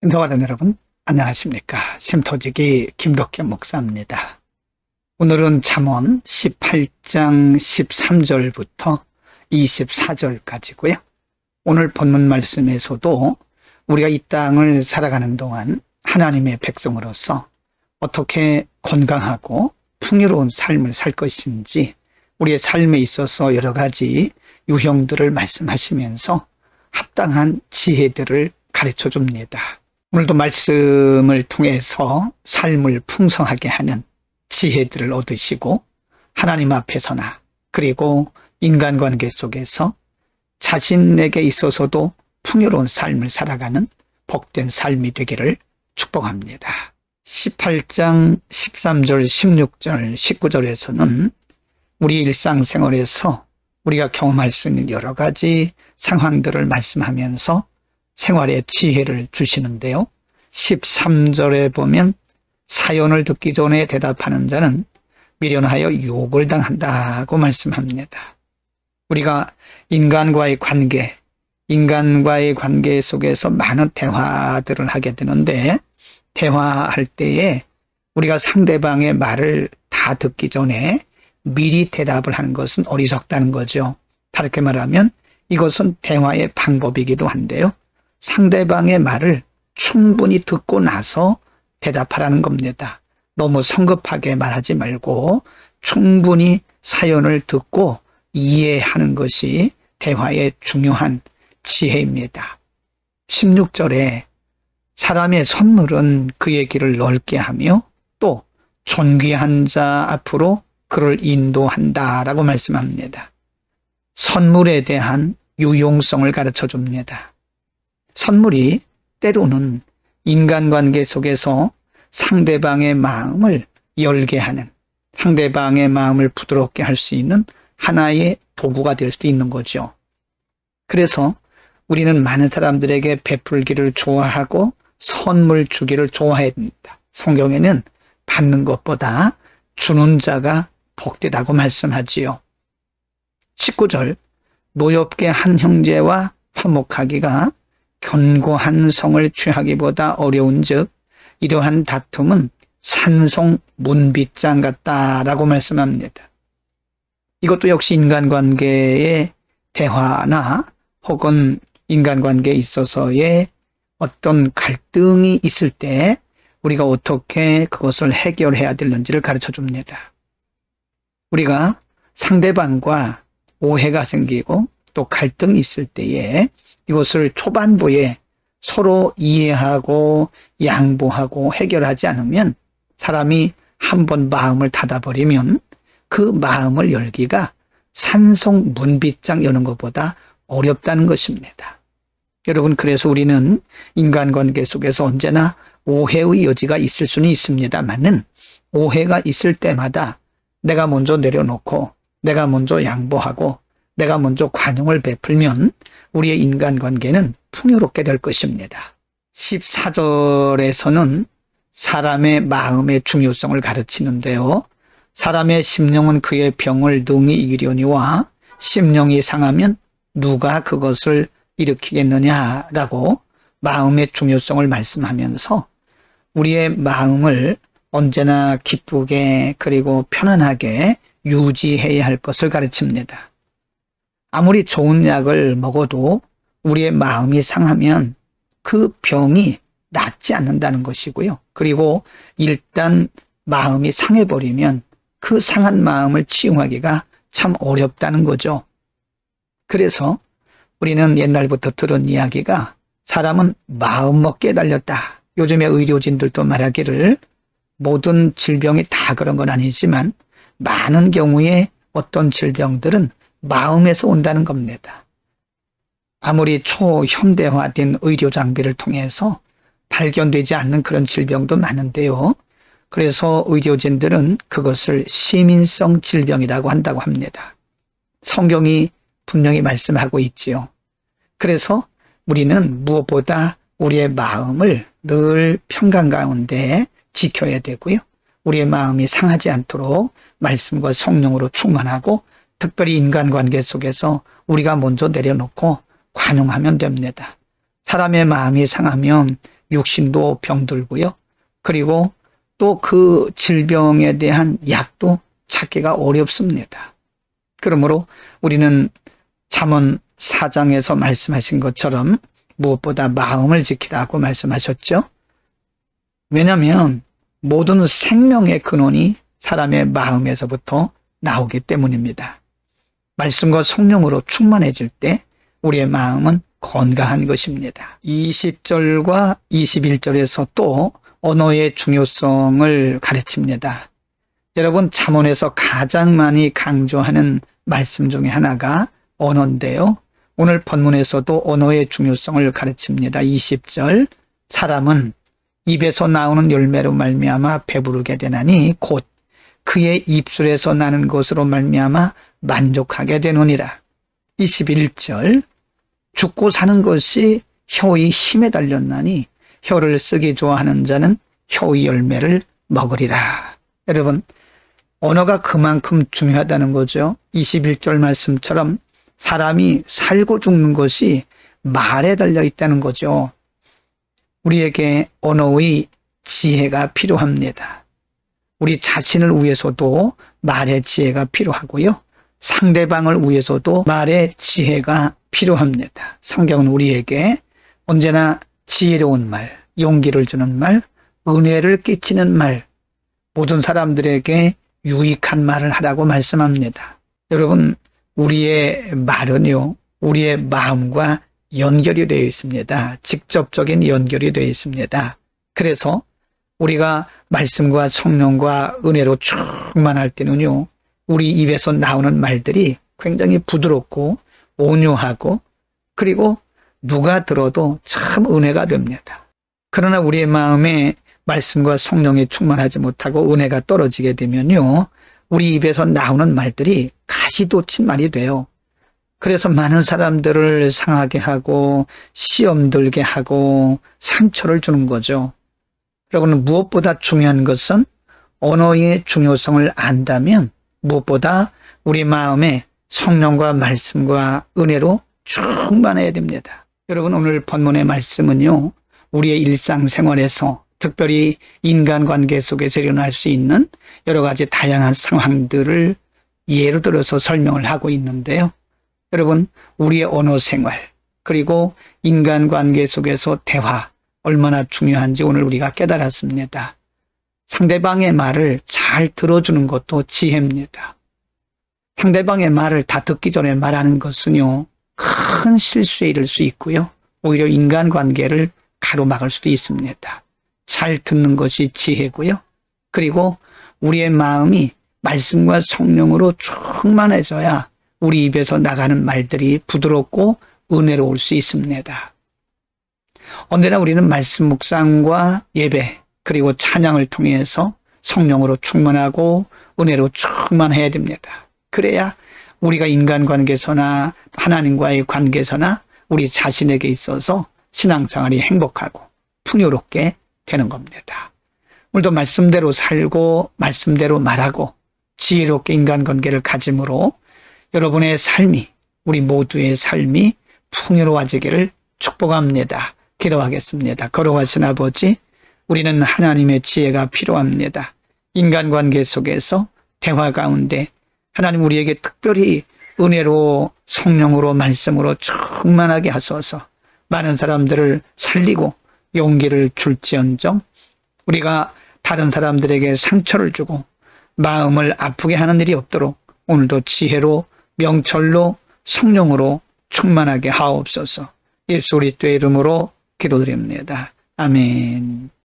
신도가족 여러분, 안녕하십니까? 심토지기 김덕현 목사입니다. 오늘은 잠언 18장 13절부터 24절까지고요. 오늘 본문 말씀에서도 우리가 이 땅을 살아가는 동안 하나님의 백성으로서 어떻게 건강하고 풍요로운 삶을 살 것인지 우리의 삶에 있어서 여러 가지 유형들을 말씀하시면서 합당한 지혜들을 가르쳐 줍니다. 오늘도 말씀을 통해서 삶을 풍성하게 하는 지혜들을 얻으시고 하나님 앞에서나 그리고 인간관계 속에서 자신에게 있어서도 풍요로운 삶을 살아가는 복된 삶이 되기를 축복합니다. 18장 13절, 16절, 19절에서는 우리 일상생활에서 우리가 경험할 수 있는 여러 가지 상황들을 말씀하면서 생활의 지혜를 주시는데요. 13절에 보면 사연을 듣기 전에 대답하는 자는 미련하여 욕을 당한다고 말씀합니다. 우리가 인간과의 관계 속에서 많은 대화들을 하게 되는데 대화할 때에 우리가 상대방의 말을 다 듣기 전에 미리 대답을 하는 것은 어리석다는 거죠. 다르게 말하면 이것은 대화의 방법이기도 한데요. 상대방의 말을 충분히 듣고 나서 대답하라는 겁니다. 너무 성급하게 말하지 말고 충분히 사연을 듣고 이해하는 것이 대화의 중요한 지혜입니다. 16절에 사람의 선물은 그의 길을 넓게 하며 또 존귀한 자 앞으로 그를 인도한다라고 말씀합니다. 선물에 대한 유용성을 가르쳐 줍니다. 선물이 때로는 인간관계 속에서 상대방의 마음을 열게 하는, 상대방의 마음을 부드럽게 할 수 있는 하나의 도구가 될 수도 있는 거죠. 그래서 우리는 많은 사람들에게 베풀기를 좋아하고 선물 주기를 좋아해야 됩니다. 성경에는 받는 것보다 주는 자가 복되다고 말씀하지요. 19절, 노엽게 한 형제와 화목하기가 견고한 성을 취하기보다 어려운즉 이러한 다툼은 산송 문빗장 같다라고 말씀합니다. 이것도 역시 인간관계의 대화나 혹은 인간관계에 있어서의 어떤 갈등이 있을 때 우리가 어떻게 그것을 해결해야 되는지를 가르쳐 줍니다. 우리가 상대방과 오해가 생기고 또 갈등이 있을 때에 이것을 초반부에 서로 이해하고 양보하고 해결하지 않으면 사람이 한번 마음을 닫아버리면 그 마음을 열기가 산송 문빗장 여는 것보다 어렵다는 것입니다. 여러분, 그래서 우리는 인간관계 속에서 언제나 오해의 여지가 있을 수는 있습니다만은 오해가 있을 때마다 내가 먼저 내려놓고 내가 먼저 양보하고 내가 먼저 관용을 베풀면 우리의 인간관계는 풍요롭게 될 것입니다. 14절에서는 사람의 마음의 중요성을 가르치는데요. 사람의 심령은 그의 병을 능히 이기려니와 심령이 상하면 누가 그것을 일으키겠느냐라고 마음의 중요성을 말씀하면서 우리의 마음을 언제나 기쁘게 그리고 편안하게 유지해야 할 것을 가르칩니다. 아무리 좋은 약을 먹어도 우리의 마음이 상하면 그 병이 낫지 않는다는 것이고요. 그리고 일단 마음이 상해버리면 그 상한 마음을 치유하기가 참 어렵다는 거죠. 그래서 우리는 옛날부터 들은 이야기가 사람은 마음먹기에 달렸다. 요즘에 의료진들도 말하기를 모든 질병이 다 그런 건 아니지만 많은 경우에 어떤 질병들은 마음에서 온다는 겁니다. 아무리 초현대화된 의료 장비를 통해서 발견되지 않는 그런 질병도 많은데요. 그래서 의료진들은 그것을 시민성 질병이라고 한다고 합니다. 성경이 분명히 말씀하고 있지요. 그래서 우리는 무엇보다 우리의 마음을 늘 평강 가운데 지켜야 되고요. 우리의 마음이 상하지 않도록 말씀과 성령으로 충만하고 특별히 인간관계 속에서 우리가 먼저 내려놓고 관용하면 됩니다. 사람의 마음이 상하면 육신도 병들고요. 그리고 또 그 질병에 대한 약도 찾기가 어렵습니다. 그러므로 우리는 잠언 4장에서 말씀하신 것처럼 무엇보다 마음을 지키라고 말씀하셨죠. 왜냐하면 모든 생명의 근원이 사람의 마음에서부터 나오기 때문입니다. 말씀과 성령으로 충만해질 때 우리의 마음은 건강한 것입니다. 20절과 21절에서 또 언어의 중요성을 가르칩니다. 여러분, 잠언에서 가장 많이 강조하는 말씀 중에 하나가 언어인데요. 오늘 본문에서도 언어의 중요성을 가르칩니다. 20절, 사람은 입에서 나오는 열매로 말미암아 배부르게 되나니 곧 그의 입술에서 나는 것으로 말미암아 만족하게 되느니라. 21절, 죽고 사는 것이 혀의 힘에 달렸나니 혀를 쓰기 좋아하는 자는 혀의 열매를 먹으리라. 여러분, 언어가 그만큼 중요하다는 거죠. 21절 말씀처럼 사람이 살고 죽는 것이 말에 달려 있다는 거죠. 우리에게 언어의 지혜가 필요합니다. 우리 자신을 위해서도 말의 지혜가 필요하고요. 상대방을 위해서도 말의 지혜가 필요합니다. 성경은 우리에게 언제나 지혜로운 말, 용기를 주는 말, 은혜를 끼치는 말, 모든 사람들에게 유익한 말을 하라고 말씀합니다. 여러분, 우리의 말은요, 우리의 마음과 연결이 되어 있습니다. 직접적인 연결이 되어 있습니다. 그래서 우리가 말씀과 성령과 은혜로 충만할 때는요, 우리 입에서 나오는 말들이 굉장히 부드럽고 온유하고 그리고 누가 들어도 참 은혜가 됩니다. 그러나 우리의 마음에 말씀과 성령이 충만하지 못하고 은혜가 떨어지게 되면요, 우리 입에서 나오는 말들이 가시돋친 말이 돼요. 그래서 많은 사람들을 상하게 하고 시험 들게 하고 상처를 주는 거죠. 여러분, 무엇보다 중요한 것은 언어의 중요성을 안다면 무엇보다 우리 마음에 성령과 말씀과 은혜로 충만해야 됩니다. 여러분, 오늘 본문의 말씀은요, 우리의 일상생활에서 특별히 인간관계 속에서 일어날 수 있는 여러 가지 다양한 상황들을 예로 들어서 설명을 하고 있는데요. 여러분, 우리의 언어 생활 그리고 인간관계 속에서 대화 얼마나 중요한지 오늘 우리가 깨달았습니다. 상대방의 말을 잘 들어주는 것도 지혜입니다. 상대방의 말을 다 듣기 전에 말하는 것은요, 큰 실수에 이를 수 있고요, 오히려 인간관계를 가로막을 수도 있습니다. 잘 듣는 것이 지혜고요. 그리고 우리의 마음이 말씀과 성령으로 충만해져야 우리 입에서 나가는 말들이 부드럽고 은혜로울 수 있습니다. 언제나 우리는 말씀 묵상과 예배 그리고 찬양을 통해서 성령으로 충만하고 은혜로 충만해야 됩니다. 그래야 우리가 인간관계에서나 하나님과의 관계에서나 우리 자신에게 있어서 신앙생활이 행복하고 풍요롭게 되는 겁니다. 오늘도 말씀대로 살고 말씀대로 말하고 지혜롭게 인간관계를 가짐으로 여러분의 삶이, 우리 모두의 삶이 풍요로워지기를 축복합니다. 기도하겠습니다. 거룩하신 아버지, 우리는 하나님의 지혜가 필요합니다. 인간관계 속에서 대화 가운데 하나님 우리에게 특별히 은혜로 성령으로 말씀으로 충만하게 하소서. 많은 사람들을 살리고 용기를 줄지언정 우리가 다른 사람들에게 상처를 주고 마음을 아프게 하는 일이 없도록 오늘도 지혜로 명철로 성령으로 충만하게 하옵소서. 예수 그리스도의 이름으로 기도드립니다. 아멘.